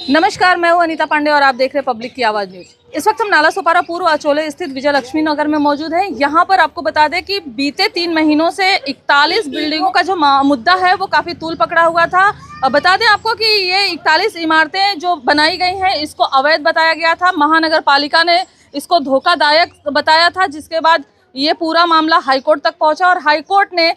नमस्कार, मैं हूं अनीता पांडे और आप देख रहे हैं पब्लिक की आवाज़ न्यूज। इस वक्त हम नाला सोपारा पूर्व अचोले स्थित विजय लक्ष्मी नगर में मौजूद हैं। यहां पर आपको बता दें कि बीते 3 महीनों से 41 बिल्डिंगों का जो मुद्दा है वो काफ़ी तूल पकड़ा हुआ था। बता दें आपको कि ये 41 इमारतें जो बनाई गई हैं इसको अवैध बताया गया था। महानगर पालिका ने इसको धोखादायक बताया था, जिसके बाद ये पूरा मामला हाईकोर्ट तक पहुंचा और हाईकोर्ट ने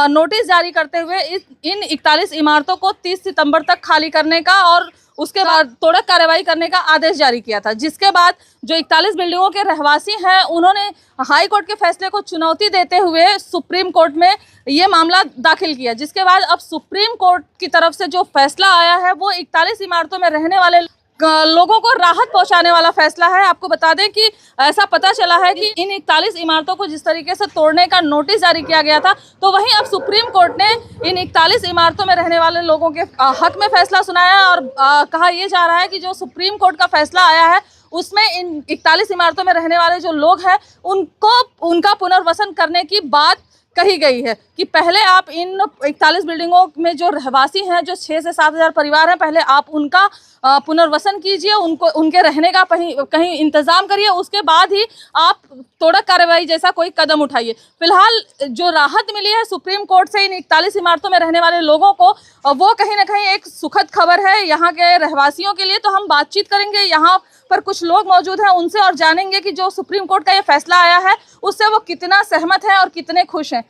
नोटिस जारी करते हुए इन 41 इमारतों को 30 सितंबर तक खाली करने का और उसके बाद त्वरित कार्रवाई करने का आदेश जारी किया था। जिसके बाद जो 41 बिल्डिंगों के रहवासी हैं उन्होंने हाई कोर्ट के फैसले को चुनौती देते हुए सुप्रीम कोर्ट में ये मामला दाखिल किया। जिसके बाद अब सुप्रीम कोर्ट की तरफ से जो फैसला आया है वो 41 इमारतों में रहने वाले लोगों को राहत पहुंचाने वाला फैसला है। आपको बता दें कि ऐसा पता चला है कि इन 41 इमारतों को जिस तरीके से तोड़ने का नोटिस जारी किया गया था, तो वहीं अब सुप्रीम कोर्ट ने इन 41 इमारतों में रहने वाले लोगों के हक में फैसला सुनाया और कहा यह जा रहा है कि जो सुप्रीम कोर्ट का फैसला आया है उसमें इन 41 इमारतों में रहने वाले जो लोग हैं उनको उनका पुनर्वसन करने की बात कही गई है कि पहले आप इन 41 बिल्डिंगों में जो रहवासी हैं, जो 6 से 7 हज़ार परिवार हैं, पहले आप उनका पुनर्वसन कीजिए, उनको उनके रहने का कहीं इंतज़ाम करिए, उसके बाद ही आप त्वरित कार्रवाई जैसा कोई कदम उठाइए। फिलहाल जो राहत मिली है सुप्रीम कोर्ट से इन 41 इमारतों में रहने वाले लोगों को, वो कहीं ना कहीं एक सुखद खबर है यहाँ के रहवासियों के लिए। तो हम बातचीत करेंगे, यहाँ पर कुछ लोग मौजूद हैं उनसे और जानेंगे कि जो सुप्रीम कोर्ट का ये फैसला आया है उससे वो कितना सहमत हैं और कितने खुश हैं।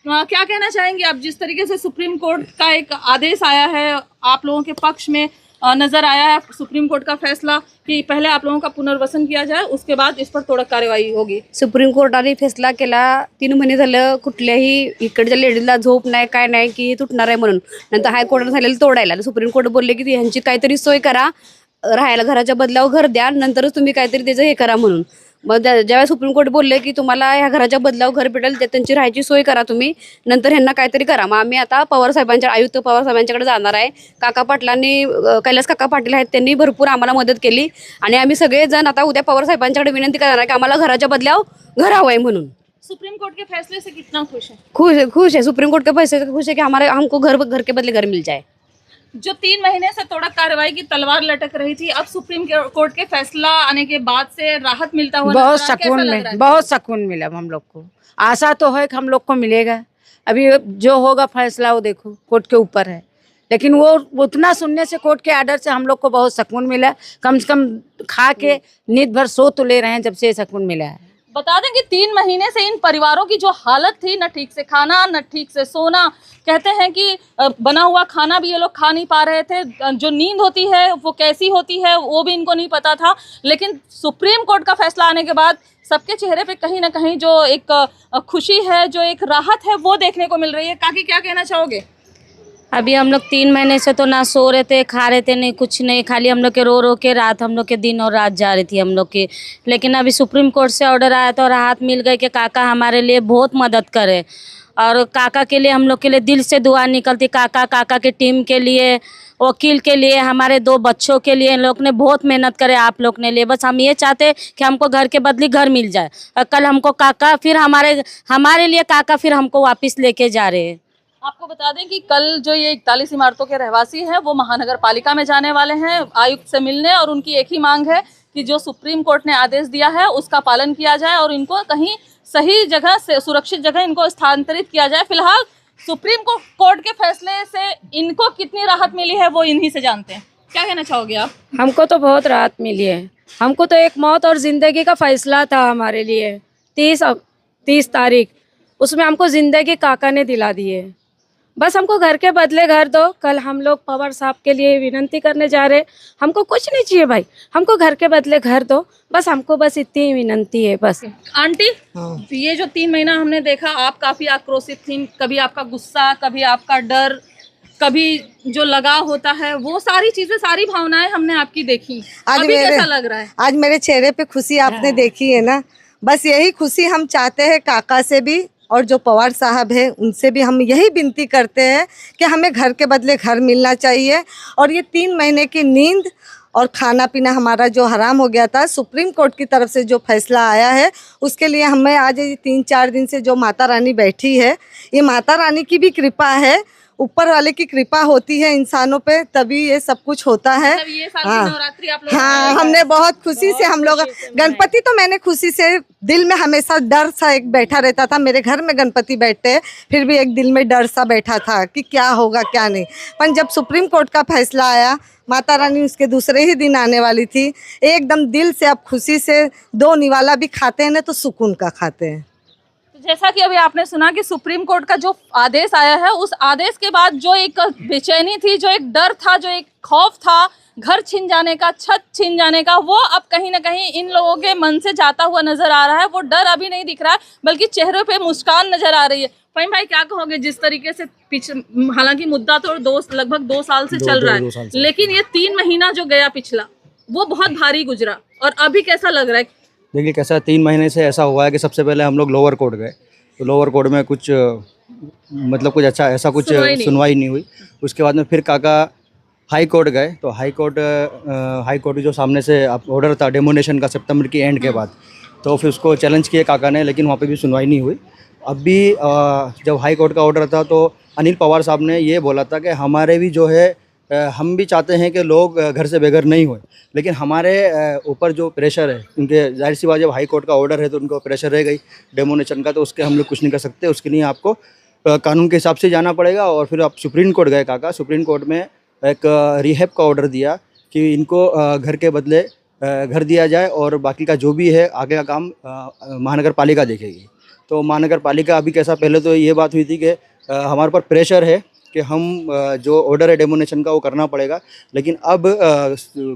क्या कहना चाहेंगे आप, जिस तरीके से सुप्रीम कोर्ट का एक आदेश आया है, आप लोगों के पक्ष में नजर आया है सुप्रीम कोर्ट का फैसला कि पहले आप लोगों का पुनर्वसन किया जाए, उसके बाद इस पर त्वरित कार्यवाही होगी। सुप्रीम कोर्टाने फैसला केला 3 महिने झालं, कुठल्याही इकडच्या लेडीजला झोप नाही, काय नाही की तुटणार आहे म्हणून. नंतर हायकोर्टाने सांगितलं तोडायला. सुप्रीम कोर्ट बोलले की ह्यांची काहीतरी सोय करा, राहायला घराच्या बदल्यावर घर द्या, नंतरच तुम्ही काहीतरी त्याचं हे करा म्हणून. मग ज्यावेळेस सुप्रीम कोर्ट बोलले की तुम्हाला ह्या घराच्या बदल्यावर घर भेटेल, त्यांची राहायची सोय करा तुम्ही, नंतर ह्यांना काहीतरी करा. मग आम्ही आता आयुक्त पवार साहेबांच्याकडे जाणार आहे. काका पाटलांनी, कैलास काका पाटील आहेत, त्यांनी भरपूर आम्हाला मदत केली आणि आम्ही सगळेजण आता उद्या पवार साहेबांच्याकडे विनंती करणार आहे की आम्हाला घराच्या बदल्यावर घर हवं आहे म्हणून. सुप्रीम कोर्ट के फैसले से कितना खुश है? खुश है सुप्रीम कोर्ट के फैसले से खुश है कि हमको घर के बदले घर मिल जाए. जो 3 महीने से त्वरित कार्रवाई की तलवार लटक रही थी, अब सुप्रीम कोर्ट के फैसला आने के बाद से राहत मिलता हुआ बहुत सुकून मिला हम लोग को। आशा तो है कि हम लोग को मिलेगा। अभी जो होगा फैसला वो देखो कोर्ट के ऊपर है, लेकिन वो उतना सुनने से कोर्ट के आर्डर से हम लोग को बहुत सुकून मिला। कम से कम खा के नींद भर सो तो ले रहे हैं जब से सुकून मिला है। बता दें कि 3 महीने से इन परिवारों की जो हालत थी, न ठीक से खाना न ठीक से सोना, कहते हैं कि बना हुआ खाना भी ये लोग खा नहीं पा रहे थे, जो नींद होती है वो कैसी होती है वो भी इनको नहीं पता था। लेकिन सुप्रीम कोर्ट का फैसला आने के बाद सबके चेहरे पे कहीं ना कहीं जो एक खुशी है, जो एक राहत है वो देखने को मिल रही है। काकी, क्या कहना चाहोगे? अभी हम लोग 3 महीने से तो ना सो रहे थे, खा रहे थे, नहीं कुछ नहीं, खाली हम लोग के रो के रात, हम लोग के दिन और रात जा रही थी हम लोग की। लेकिन अभी सुप्रीम कोर्ट से ऑर्डर आया तो राहत मिल गई कि काका हमारे लिए बहुत मदद करे और काका के लिए हम लोग के लिए दिल से दुआ निकलती। काका की टीम के लिए, वकील के लिए, हमारे 2 बच्चों के लिए इन लोग ने बहुत मेहनत करे आप लोग ने लिए। बस हम ये चाहते कि हमको घर के बदले घर मिल जाए और कल हमको काका फिर हमारे लिए काका फिर हमको वापस लेके जा रहे हैं। आपको बता दें कि कल जो ये 41 इमारतों के रहवासी हैं वो महानगर पालिका में जाने वाले हैं आयुक्त से मिलने, और उनकी एक ही मांग है कि जो सुप्रीम कोर्ट ने आदेश दिया है उसका पालन किया जाए और इनको कहीं सही जगह से, सुरक्षित जगह इनको स्थानांतरित किया जाए। फिलहाल सुप्रीम कोर्ट के फैसले से इनको कितनी राहत मिली है वो इन्हीं से जानते हैं। क्या कहना चाहोगे आप? हमको तो बहुत राहत मिली है। हमको तो एक मौत और ज़िंदगी का फैसला था हमारे लिए 30 तारीख, उसमें हमको ज़िंदगी काका ने दिला दी है। बस हमको घर के बदले घर दो। कल हम लोग पवार साहब के लिए विनंती करने जा रहे। हमको कुछ नहीं चाहिए भाई, हमको घर के बदले घर दो, बस हमको बस इतनी विनंती है बस। आंटी, ये जो 3 महीना हमने देखा, आप काफ़ी आक्रोशित थी, कभी आपका गुस्सा, कभी आपका डर, कभी जो लगाव होता है, वो सारी चीज़ें, सारी भावनाएं हमने आपकी देखी। अभी कैसा लग रहा है? आज मेरे चेहरे पे खुशी आपने देखी है ना। बस यही खुशी हम चाहते हैं काका से भी और जो पवार साहब हैं उनसे भी हम यही विनती करते हैं कि हमें घर के बदले घर मिलना चाहिए। और ये 3 महीने की नींद और खाना पीना हमारा जो हराम हो गया था, सुप्रीम कोर्ट की तरफ से जो फैसला आया है उसके लिए हमें आज 3-4 दिन से जो माता रानी बैठी है, ये माता रानी की भी कृपा है। ऊपर वाले की कृपा होती है इंसानों पे, तभी ये सब कुछ होता है। मतलब ये साल की हाँ। नवरात्रि आप लोग हाँ, हमने बहुत खुशी से, हम लोग गणपति तो मैंने खुशी से, दिल में हमेशा डर सा एक बैठा रहता था। मेरे घर में गणपति बैठते हैं, फिर भी एक दिल में डर सा बैठा था कि क्या होगा क्या नहीं। पर जब सुप्रीम कोर्ट का फैसला आया, माता रानी उसके दूसरे ही दिन आने वाली थी, एकदम दिल से अब खुशी से 2 निवाला भी खाते हैं ना तो सुकून का खाते हैं। जैसा कि अभी आपने सुना कि सुप्रीम कोर्ट का जो आदेश आया है, उस आदेश के बाद जो एक बेचैनी थी, जो एक डर था, जो एक खौफ था घर छिन जाने का, छत छिन जाने का, वो अब कहीं ना कहीं इन लोगों के मन से जाता हुआ नजर आ रहा है। वो डर अभी नहीं दिख रहा है, बल्कि चेहरे पे मुस्कान नजर आ रही है। फहीम भाई, क्या कहोगे जिस तरीके से हालांकि मुद्दा तो लगभग 2 साल से चल रहा है, लेकिन ये 3 महीना जो गया पिछला, वो बहुत भारी गुजरा, और अभी कैसा लग रहा है? देखिए कैसा 3 महीने से ऐसा हुआ है कि सबसे पहले हम लोग लोअर कोर्ट गए, तो लोअर कोर्ट में कुछ मतलब कुछ अच्छा ऐसा कुछ सुनवाई नहीं हुई। उसके बाद में फिर काका हाई कोर्ट गए, तो हाई कोर्ट जो सामने से ऑर्डर था डेमोनेशन का सितंबर की एंड के बाद, तो फिर उसको चैलेंज किए काका ने, लेकिन वहाँ पे भी सुनवाई नहीं हुई। अब भी जब हाई कोर्ट का ऑर्डर था तो अनिल पवार साहब ने ये बोला था कि हमारे भी जो है हम भी चाहते हैं कि लोग घर से बेघर नहीं होए, लेकिन हमारे ऊपर जो प्रेशर है, उनके जाहिर सी बात जब हाई कोर्ट का ऑर्डर है तो उनको प्रेशर रह गई डेमोनेशन का, तो उसके हम लोग कुछ नहीं कर सकते। उसके लिए आपको कानून के हिसाब से जाना पड़ेगा। और फिर आप सुप्रीम कोर्ट गए काका, सुप्रीम कोर्ट में एक रिहैब का ऑर्डर दिया कि इनको घर के बदले घर दिया जाए, और बाकी का जो भी है आगे का काम महानगर पालिका देखेगी। तो महानगर पालिका अभी कैसा, पहले तो ये बात हुई थी कि हमारे पर प्रेशर है कि हम जो ऑर्डर है डेमोनेशन का वो करना पड़ेगा, लेकिन अब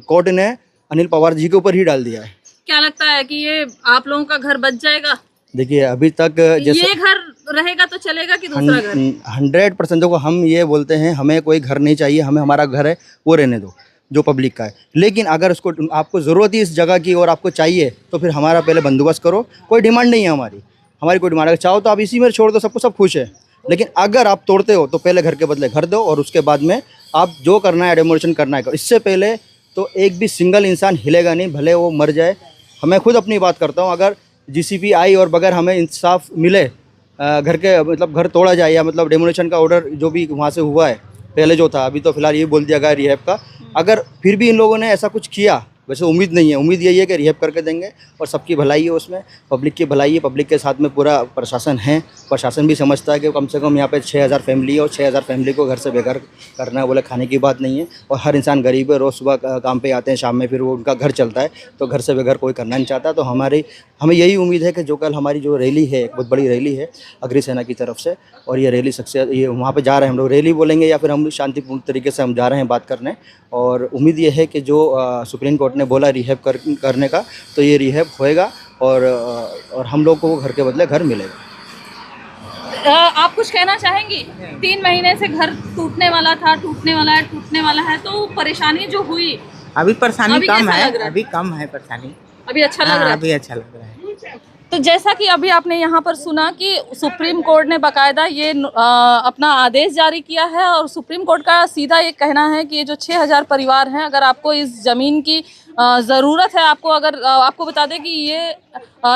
कोर्ट ने अनिल पवार जी के ऊपर ही डाल दिया है। क्या लगता है कि ये आप लोगों का घर बच जाएगा? देखिए अभी तक जैसे ये घर रहेगा तो चलेगा कि दूसरा घर? 100% को हम ये बोलते हैं, हमें कोई घर नहीं चाहिए, हमें हमारा घर है वो रहने दो जो पब्लिक का है। लेकिन अगर उसको आपको ज़रूरत ही इस जगह की और आपको चाहिए तो फिर हमारा पहले बंदोबस्त करो। कोई डिमांड नहीं है हमारी कोई डिमांड, अगर चाहो तो आप इसी में छोड़ दो, सबको सब खुश है। लेकिन अगर आप तोड़ते हो तो पहले घर के बदले घर दो, और उसके बाद में आप जो करना है डेमोलिशन करना है। इससे पहले तो एक भी सिंगल इंसान हिलेगा नहीं, भले वो मर जाए। हमें खुद अपनी बात करता हूँ, अगर जीसीपी आई और बगैर हमें इंसाफ मिले, घर के मतलब घर तोड़ा जाए या मतलब डेमोलिशन का ऑर्डर जो भी वहाँ से हुआ है पहले जो था, अभी तो फिलहाल ये बोल दिया गया रिहैब का, अगर फिर भी इन लोगों ने ऐसा कुछ किया, वैसे उम्मीद नहीं है, उम्मीद यही है कि रिहैब करके देंगे और सबकी भलाई है उसमें, पब्लिक की भलाई है। पब्लिक के साथ में पूरा प्रशासन है, प्रशासन भी समझता है कि कम से कम यहाँ पे 6000 फैमिली है और 6000 फैमिली को घर से बेघर करना है, बोले खाने की बात नहीं है। और हर इंसान गरीब है, रोज़ सुबह काम पे आते हैं, शाम में फिर वो उनका घर चलता है, तो घर से बेघर कोई करना नहीं चाहता। तो हमें यही उम्मीद है कि जो कल हमारी जो रैली है, एक बहुत बड़ी रैली है अग्निसेना की तरफ से, और ये रैली सक्सेस, ये वहाँ पे जा रहे हैं हम लोग, रैली बोलेंगे या फिर हम शांतिपूर्ण तरीके से हम जा रहे हैं बात करने। और उम्मीद ये है कि जो सुप्रीम कोर्ट ने बोला रिहैब करने का, तो ये रिहैब होएगा और हम लोग को घर के बदले घर मिलेगा। आप कुछ कहना चाहेंगी? 3 महीने से घर टूटने वाला था, टूटने वाला है, तो परेशानी जो हुई, अभी परेशानी अभी कम कैसा है, लग रहा है? अभी कम है परेशानी, अभी अच्छा लग रहा है? अभी अच्छा लग रहा है। तो जैसा कि अभी आपने यहाँ पर सुना कि सुप्रीम कोर्ट ने बाकायदा ये अपना आदेश जारी किया है, और सुप्रीम कोर्ट का सीधा ये कहना है कि ये जो 6000 परिवार हैं, अगर आपको इस ज़मीन की ज़रूरत है, आपको बता दें कि ये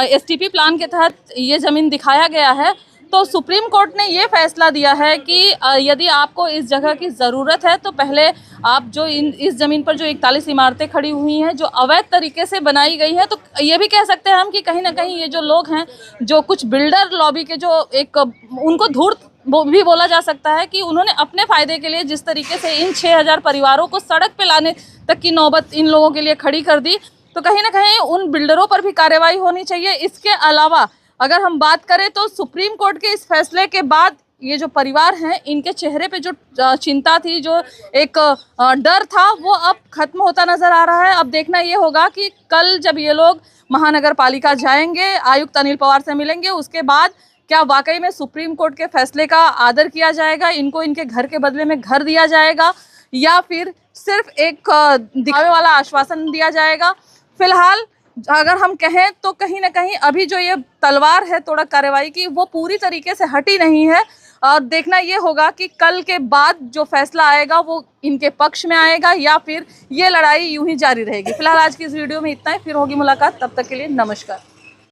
एसटीपी प्लान के तहत ये ज़मीन दिखाया गया है, तो सुप्रीम कोर्ट ने ये फैसला दिया है कि यदि आपको इस जगह की ज़रूरत है तो पहले आप जो इस ज़मीन पर जो 41 इमारतें खड़ी हुई हैं जो अवैध तरीके से बनाई गई हैं, तो ये भी कह सकते हैं हम कि कहीं ना कहीं ये जो लोग हैं, जो कुछ बिल्डर लॉबी के जो एक उनको धूर्त भी बोला जा सकता है कि उन्होंने अपने फ़ायदे के लिए जिस तरीके से इन 6000 परिवारों को सड़क पे लाने तक की नौबत इन लोगों के लिए खड़ी कर दी, तो कहीं ना कहीं उन बिल्डरों पर भी कार्रवाई होनी चाहिए। इसके अलावा अगर हम बात करें तो सुप्रीम कोर्ट के इस फैसले के बाद ये जो परिवार हैं, इनके चेहरे पे जो चिंता थी, जो एक डर था, वो अब खत्म होता नज़र आ रहा है। अब देखना ये होगा कि कल जब ये लोग महानगर पालिका जाएंगे, आयुक्त अनिल पवार से मिलेंगे, उसके बाद क्या वाकई में सुप्रीम कोर्ट के फैसले का आदर किया जाएगा, इनको इनके घर के बदले में घर दिया जाएगा, या फिर सिर्फ एक दिखावे वाला आश्वासन दिया जाएगा। फिलहाल अगर हम कहें तो कहीं ना कहीं अभी जो ये तलवार है तोड़क कार्रवाई की, वो पूरी तरीके से हटी नहीं है। और देखना ये होगा कि कल के बाद जो फैसला आएगा वो इनके पक्ष में आएगा या फिर ये लड़ाई यूं ही जारी रहेगी। फिलहाल आज की इस वीडियो में इतना ही, फिर होगी मुलाकात, तब तक के लिए नमस्कार।